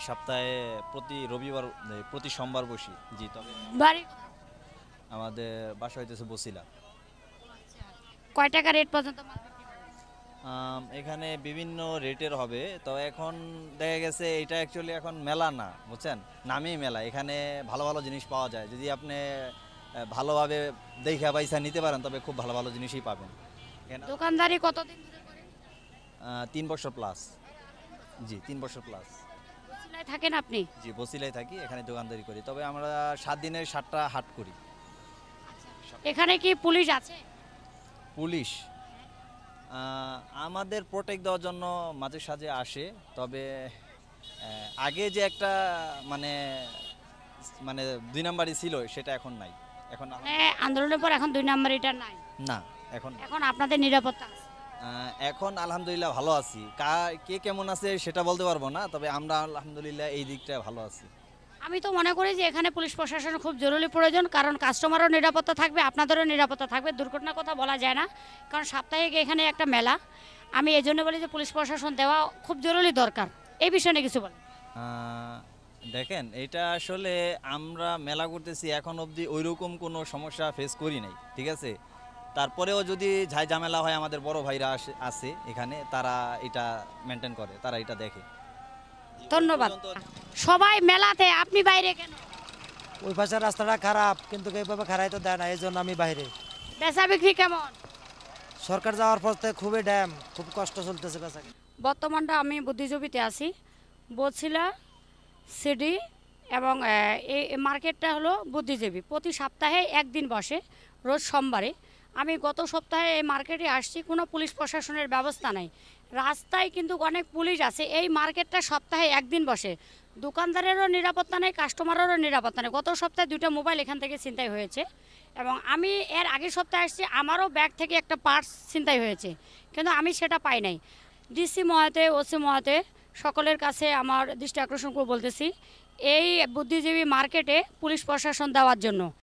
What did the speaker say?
সপ্তাহে প্রতি রবিবার প্রতি সোমবার বসি। জি, তবে বাড়ি কোথায়? আমাদের বাসা হইতেছে বসিলা। কয় টাকা রেট পর্যন্ত মাল বিক্রি করেন? এখানে বিভিন্ন রেটের হবে, তো এখন দেখা গেছে এটা অ্যাকচুয়ালি এখন মেলা না, বুঝছেন, নামেই মেলা। এখানে ভালো ভালো জিনিস পাওয়া যায়, যদি আপনি ভালোভাবে দেখা পয়সা নিতে পারেন তবে খুব ভালো ভালো জিনিসই পাবেন এখানে। দোকানদারি কতদিন ধরে করেন? 3 বছর প্লাস। জি, 3 বছর প্লাস। বছিলায় থাকেন আপনি? জি, বসিলায় থাকি, এখানে দোকানদারি করি। তবে আমরা 7 দিনের 7টা হাট করি। এখানে কি পুলিশ আছে? পুলিশ আমাদের প্রোটেক্ট দেওয়ার জন্য মাঝে সাঝে আসে, তবে আগে যে একটা মানে মানে 2 নাম্বারই ছিল সেটা এখন নাই। এখন মানে আন্দোলনের পর এখন 2 নাম্বার এটা নাই? না, এখন এখন আপনাদের নিরাপত্তা আছে? এখন আলহামদুলিল্লাহ ভালো আছি। কে কেমন আছে সেটা বলতে পারবো না, তবে আমরা আলহামদুলিল্লাহ এই দিকটা ভালো আছি। আমি তো মনে করি যে এখানে পুলিশ প্রশাসনের খুব জরুরি প্রয়োজন, কারণ কাস্টমারও নিরাপত্তা থাকবে, আপনাদেরও নিরাপত্তা থাকবে। দুর্ঘটনার কথা বলা যায় না, কারণ সাপ্তাহিক এখানে একটা মেলা। আমি এই জন্য বলি যে পুলিশ প্রশাসন দেওয়া খুব জরুরি দরকার। এই বিষয়ে নিয়ে কিছু বলেন। দেখেন, এটা আসলে আমরা মেলা করতেছি, এখন অবধি ওইরকম কোনো সমস্যা ফেস করি নাই, ঠিক আছে। তারপরেও যদি ঝাই ঝামেলা হয়, আমাদের বড় ভাইরা আছে এখানে, তারা এটা মেনটেন করে, তারা এটা দেখে। ধন্যবাদ। সবাই মেলাতে, আপনি বাইরে কেন? ওই পাশের রাস্তাটা খারাপ, কিন্তু এইভাবে খারাই তো দেয় না, এই জন্য আমি বাইরে। বেচা বিক্রি কেমন? সরকার যাওয়ার পর থেকে খুবই ড্যাম, খুব কষ্ট চলতেছে বেচা। বর্তমানটা আমি বুদ্ধিজীবীতে আছি, বছিলা সিডি, এবং এই মার্কেটটা হলো বুদ্ধিজীবী। প্রতি সপ্তাহে একদিন বসে, রোজ সোমবারে। আমি গত সপ্তাহে এই মার্কেটে আসছি, কোনো পুলিশ প্রশাসনের ব্যবস্থা নাই। রাস্তায় কিন্তু অনেক পুলিশ আছে। এই মার্কেটটা সপ্তাহে একদিন বসে, দোকানদারেরও নিরাপত্তা নেই, কাস্টমারেরও নিরাপত্তা নেই। গত সপ্তাহে 2টা মোবাইল এখান থেকে ছিনতাই হয়েছে, এবং আমি এর আগের সপ্তাহে আসছি, আমারও ব্যাগ থেকে একটা পার্স ছিনতাই হয়েছে, কিন্তু আমি সেটা পাই নাই। ডিসি মহাতে, ওসি মহাতে, সকলের কাছে আমার দৃষ্টি আকর্ষণ করে বলতেছি, এই বুদ্ধিজীবী মার্কেটে পুলিশ প্রশাসন দেওয়ার জন্য।